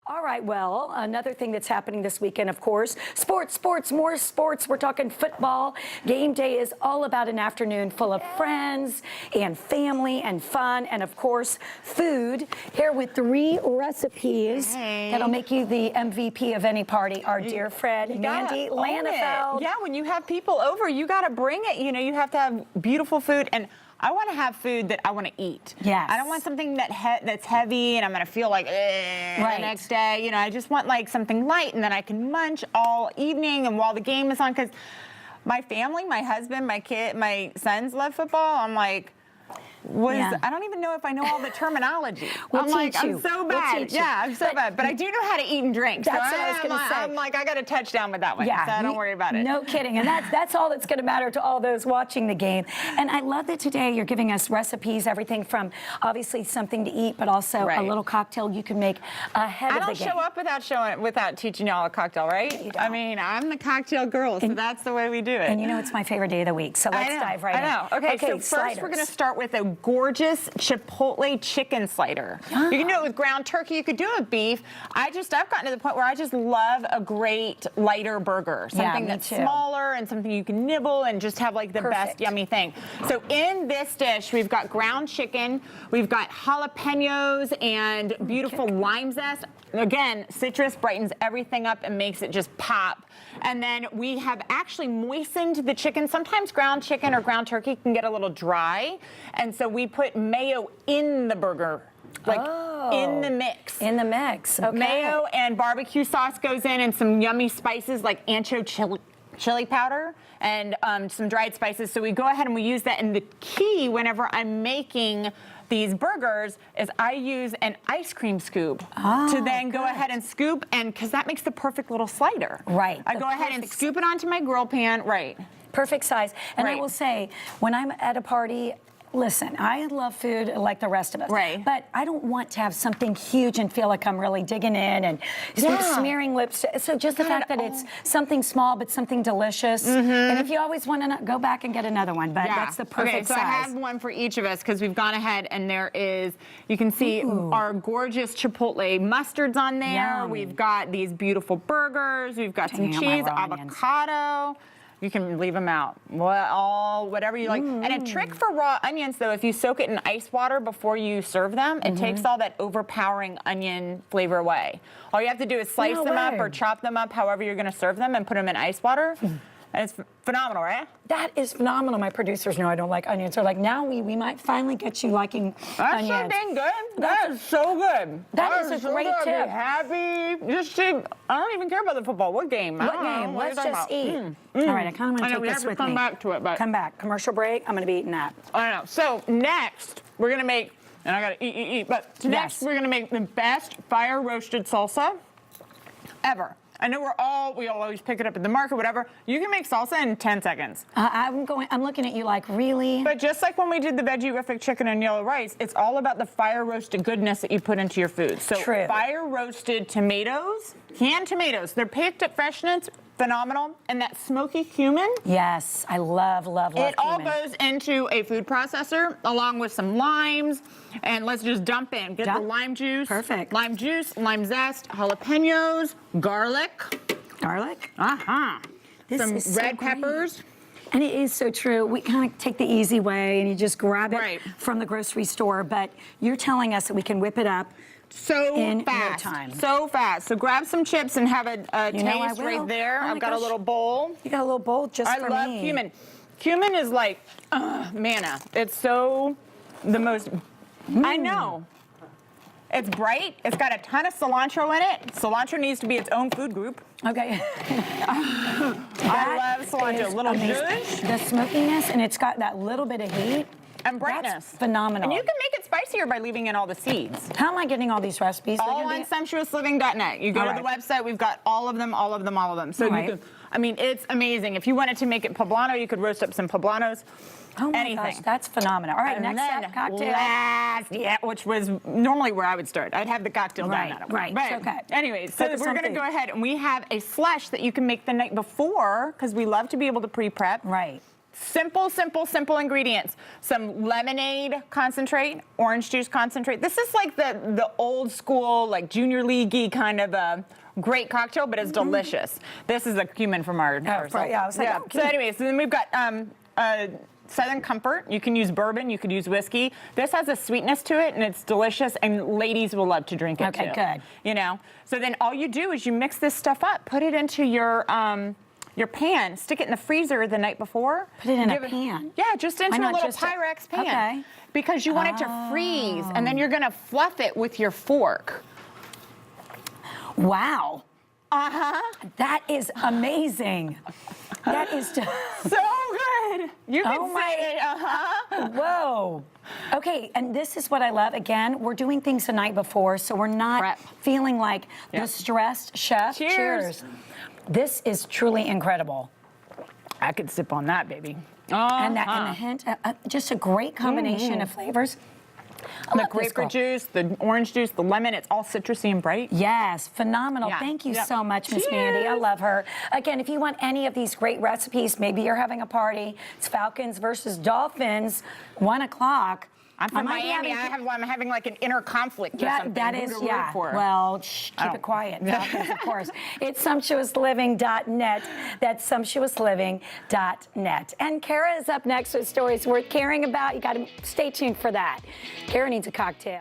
All right, well, another thing that's happening this weekend, of course, sports, more sports. We're talking football. Game day is all about an afternoon full of friends and family and fun and, of course, food. Here with 3 recipes that'll make you the MVP of any party. Our dear friend, Mandy Lanefeld. Yeah, when you have people over, you got to bring it. You know, you have to have beautiful food. And I want to have food that I want to eat. Yes. I don't want something that's heavy and I'm going to feel like the next day. You know, I just want like something light and then I can munch all evening and while the game is on. Because my family, my husband, my kid, my sons love football. I'm like, I don't even know if I know all the terminology. I'm so bad. I'm so bad. But I do know how to eat and drink. That's what I was going to say. I'm like, I got a touchdown with that one. Yeah, so don't worry about it. No kidding. And that's all that's going to matter to all those watching the game. And I love that today you're giving us recipes, everything from obviously something to eat, but also a little cocktail you can make ahead of the game. I don't show up without teaching y'all a cocktail, right? I mean, I'm the cocktail girl, so that's the way we do it. And you know it's my favorite day of the week, so let's dive right in. I know. Okay, so first we're going to start with a gorgeous chipotle chicken slider. You can do it with ground turkey. You could do it with beef. I've gotten to the point where I just love a great lighter burger. Something that's smaller and something you can nibble and just have like the best yummy thing. So in this dish, we've got ground chicken. We've got jalapenos and beautiful lime zest. Again, citrus brightens everything up and makes it just pop. And then we have actually moistened the chicken. Sometimes ground chicken or ground turkey can get a little dry. And so we put mayo in the burger. Like in the mix. In the mix, okay. Mayo and barbecue sauce goes in and some yummy spices like ancho chili powder and some dried spices. So we go ahead and we use that. And the key whenever I'm making these burgers is I use an ice cream scoop to then go ahead and scoop, and because that makes the perfect little slider. Right. I go ahead and scoop it onto my grill pan. Right. Perfect size. And I will say, when I'm at a party, listen, I love food like the rest of us. Right. But I don't want to have something huge and feel like I'm really digging in and smearing lips. So just the fact that it's something small but something delicious. And if you always want to go back and get another one, but that's the perfect size. Okay, so I have one for each of us because we've gone ahead and there is, you can see our gorgeous chipotle mustards on there. Yum. We've got these beautiful burgers. We've got some cheese, avocado. You can leave them out, whatever you like. And a trick for raw onions, though, if you soak it in ice water before you serve them, it takes all that overpowering onion flavor away. All you have to do is slice them up or chop them up however you're going to serve them and put them in ice water. And it's phenomenal, right? That is phenomenal. My producers know I don't like onions. They're like, now we might finally get you liking onions. That's so dang good. That is so good. That is a great tip. Be happy. I don't even care about the football. What game? What game? Let's just eat. All right, I kind of want to take this with me. We have to come back to it, but come back. Commercial break. I'm going to be eating that. I know. So next, we're going to make, and I got to eat. But next, we're going to make the best fire roasted salsa ever. I know we always pick it up at the market, whatever. You can make salsa in 10 seconds. I'm looking at you like, really? But just like when we did the veggie-rific chicken and yellow rice, it's all about the fire-roasted goodness that you put into your food. So fire-roasted tomatoes, canned tomatoes, they're picked at freshness, phenomenal. And that smoky cumin. Yes, I love cumin. It all goes into a food processor along with some limes. And let's just dump in. Get the lime juice. Perfect. Lime juice, lime zest, jalapenos, garlic. Garlic? Some red peppers. And it is so true. We kind of take the easy way and you just grab it from the grocery store. But you're telling us that we can whip it up in no time. So fast. So grab some chips and have a taste right there. I've got a little bowl. You got a little bowl just for me. I love cumin. Cumin is like manna. It's so the most... I know. It's bright. It's got a ton of cilantro in it. Cilantro needs to be its own food group. Okay. I love cilantro. Little zhuzh. The smokiness, and it's got that little bit of heat. And brightness. That's phenomenal. And you can make it spicier by leaving in all the seeds. How am I getting all these recipes? All on sumptuousliving.net. You go to the website. We've got all of them. So you can, I mean, it's amazing. If you wanted to make it poblano, you could roast up some poblanos. Oh my gosh, that's phenomenal. All right, next up, cocktail. Which was normally where I would start. I'd have the cocktail done. Right. But okay. Anyways, so we're going to go ahead and we have a slush that you can make the night before because we love to be able to pre-prep. Right. Simple, simple, simple ingredients. Some lemonade concentrate, orange juice concentrate. This is like the old school, like junior league-y kind of a great cocktail, but it's delicious. This is a cumin from our right, yeah, I was like, So anyways, then we've got Southern Comfort. You can use bourbon, you could use whiskey. This has a sweetness to it, and it's delicious, and ladies will love to drink it too. Okay, good. You know, so then all you do is you mix this stuff up, put it into your pan, stick it in the freezer the night before. Put it in a pan? Yeah, just into a little Pyrex pan. Okay. Because you want it to freeze, and then you're gonna fluff it with your fork. Wow. Uh-huh. That is amazing. That is just so good. You can say it, uh-huh. Whoa. Okay, and this is what I love. Again, we're doing things the night before, so we're not feeling like the stressed chef. Cheers. This is truly incredible. I could sip on that, baby. And the hint, just a great combination of flavors. The grapefruit juice, the orange juice, the lemon, it's all citrusy and bright. Yes, phenomenal. Yeah. Thank you so much, Miss Mandy. I love her. Again, if you want any of these great recipes, maybe you're having a party, it's Falcons versus Dolphins, 1 o'clock. I'm from Miami. I'm having like an inner conflict or something. That is, Who to root for? Well, keep it quiet. Falcons, of course. It's sumptuousliving.net. That's sumptuousliving.net. And Kara is up next with stories worth caring about. You got to stay tuned for that. Kara needs a cocktail.